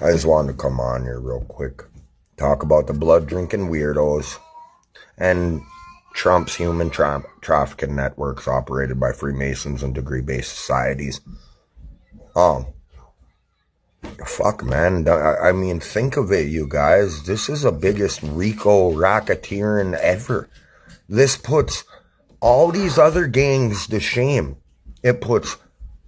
I just wanted to come on here real quick, talk about the blood-drinking weirdos and Trump's human trafficking networks operated by Freemasons and degree-based societies. Fuck, man. I mean, think of it, you guys. This is the biggest RICO racketeering ever. This puts all these other gangs to shame. It puts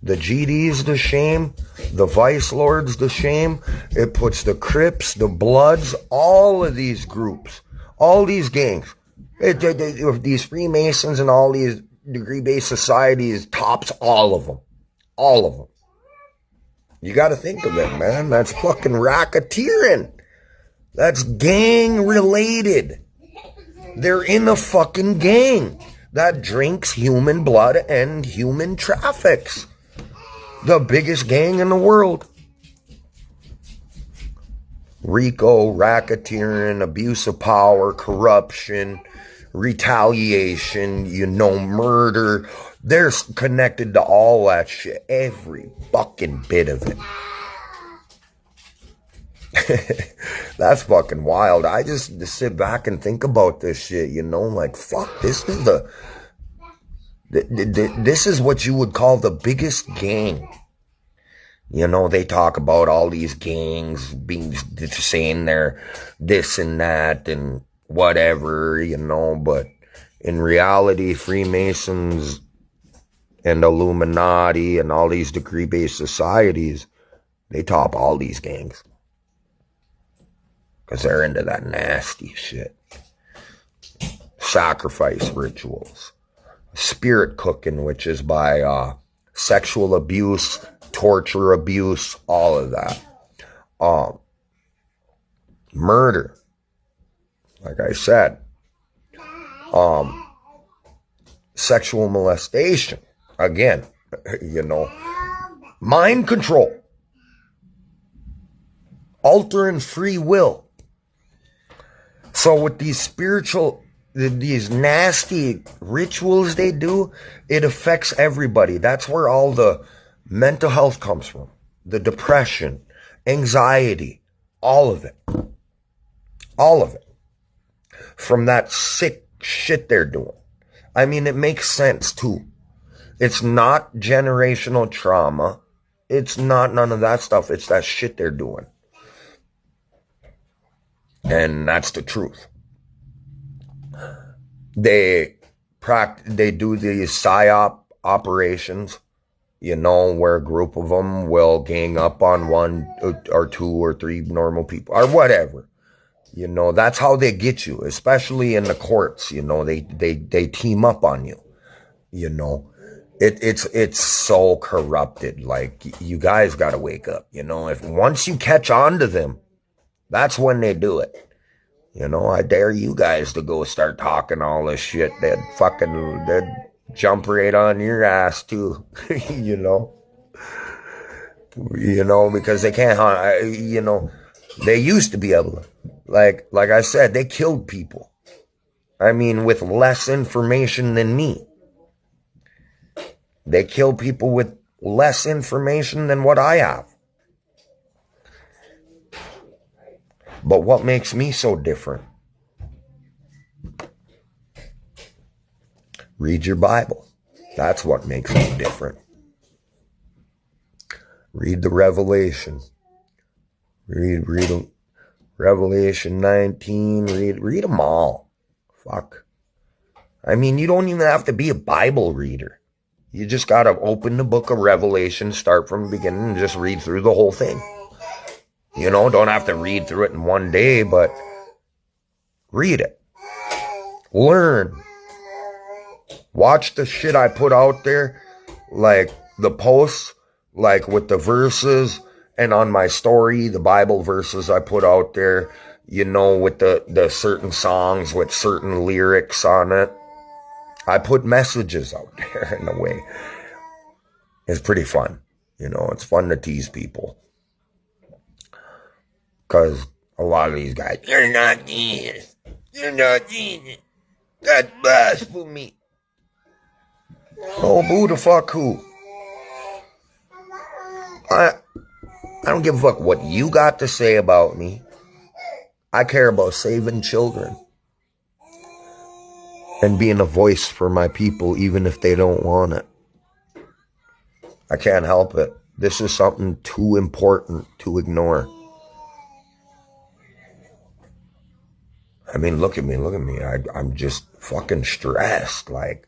the GDs to shame, the Vice Lords to shame. It puts the Crips, the Bloods, all of these groups, all these gangs. These Freemasons and all these degree-based societies tops all of them. All of them. You got to think of it, man. That's fucking racketeering. That's gang-related. They're in a fucking gang that drinks human blood and human traffics. The biggest gang in the world. RICO, racketeering, abuse of power, corruption, retaliation, murder. They're connected to all that shit. Every fucking bit of it. That's fucking wild. I just sit back and think about this shit, like, fuck, this is this is what you would call the biggest gang. They talk about all these gangs saying they're this and that and whatever, but in reality, Freemasons and Illuminati and all these degree-based societies, they top all these gangs. Because they're into that nasty shit. Sacrifice rituals. Spirit cooking, which is by sexual abuse, torture abuse, all of that. Murder. Like I said. Sexual molestation. Again, mind control. Altering free will. So with these nasty rituals they do, it affects everybody. That's where all the mental health comes from. The depression, anxiety, all of it. All of it. From that sick shit they're doing. I mean, it makes sense too. It's not generational trauma. It's not none of that stuff. It's that shit they're doing. And that's the truth. They do these PSYOP operations, where a group of them will gang up on one or two or three normal people or whatever. That's how they get you, especially in the courts. They team up on you. It's so corrupted. Like, you guys got to wake up. If once you catch on to them, that's when they do it. I dare you guys to go start talking all this shit. They'd jump right on your ass too. Because they can't, they used to be able to, like I said, they killed people. I mean, with less information than me. They kill people with less information than what I have. But what makes me so different? Read your Bible. That's what makes me different. Read the Revelation. Read Revelation 19. Read them all. Fuck. I mean, you don't even have to be a Bible reader. You just got to open the book of Revelation, start from the beginning, and just read through the whole thing. Don't have to read through it in one day, but read it. Learn. Watch the shit I put out there, like the posts, like with the verses, and on my story, the Bible verses I put out there, with the certain songs with certain lyrics on it. I put messages out there in a way. It's pretty fun. It's fun to tease people. Because a lot of these guys, you're not Jesus. You're not Jesus. That's blasphemy. Oh, boo the fuck who? I don't give a fuck what you got to say about me. I care about saving children and being a voice for my people, even if they don't want it. I can't help it. This is something too important to ignore. I mean, look at me. I'm just fucking stressed. Like,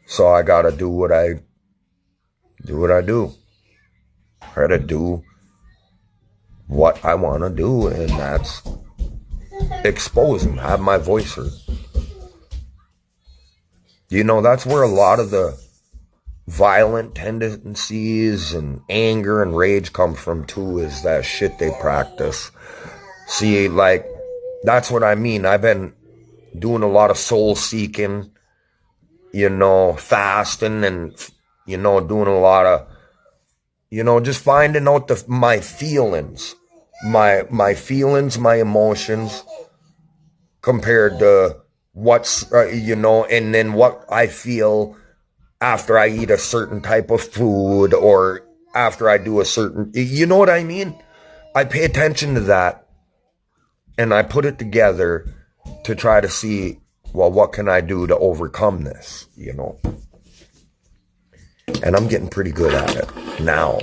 so I gotta do what I do. I gotta do what I want to do, and that's expose them, have my voice heard. You know, that's where a lot of the violent tendencies and anger and rage come from too, is that shit they practice. See, like, that's what I mean. I've been doing a lot of soul seeking, you know, fasting, and, you know, doing a lot of, you know, just finding out my feelings, my feelings, my emotions, compared to what's, you know, and then what I feel after I eat a certain type of food, or after I do a certain, you know what I mean? I pay attention to that, and I put it together to try to see, well, what can I do to overcome this, you know? And I'm getting pretty good at it now.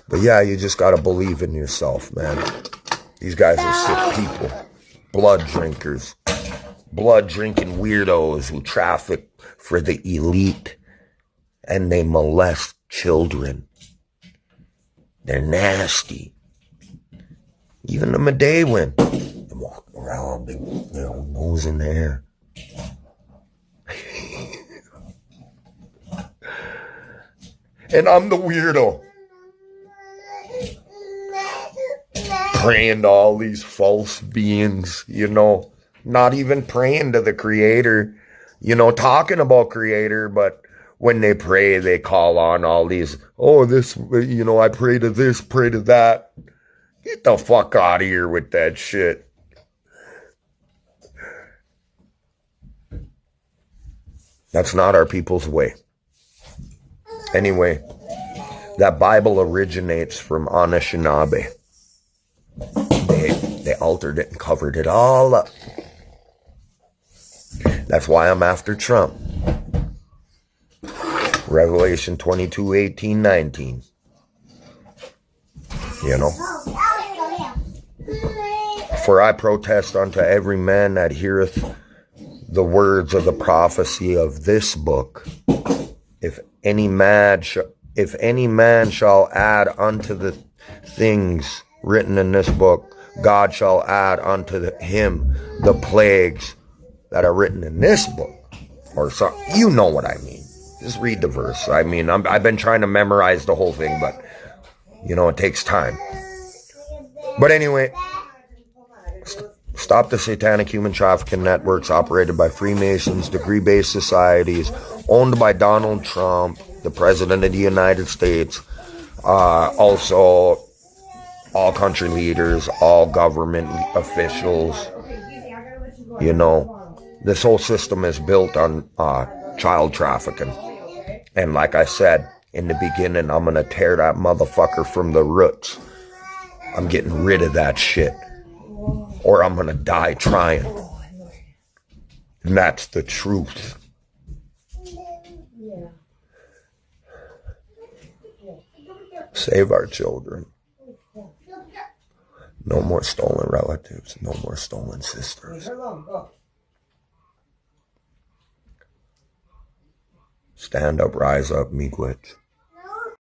But yeah, you just gotta believe in yourself, man. These guys are sick people. Blood drinkers. Blood drinking weirdos who traffic for the elite. And they molest children. They're nasty. Even the Medewin. They walk around, big, you know, nose in the air. And I'm the weirdo. Praying to all these false beings, you know. Not even praying to the creator. You know, talking about creator, but when they pray, they call on all these, oh, this, you know, I pray to this, pray to that. Get the fuck out of here with that shit. That's not our people's way. Anyway, that Bible originates from Anishinaabe. They altered it and covered it all up. That's why I'm after Trump. Revelation 22, 18, 19. You know? For I protest unto every man that heareth the words of the prophecy of this book. If any man shall add unto the things written in this book, God shall add unto him the plagues that are written in this book. Or so, you know what I mean. Just read the verse. I mean, I've been trying to memorize the whole thing, but, you know, it takes time. But anyway, stop the satanic human trafficking networks operated by Freemasons, degree-based societies, owned by Donald Trump, the President of the United States, also all country leaders, all government officials. You know, this whole system is built on child trafficking. And like I said in the beginning, I'm going to tear that motherfucker from the roots. I'm getting rid of that shit. Or I'm going to die trying. And that's the truth. Save our children. No more stolen relatives. No more stolen sisters. Stand up, rise up, Miigwech.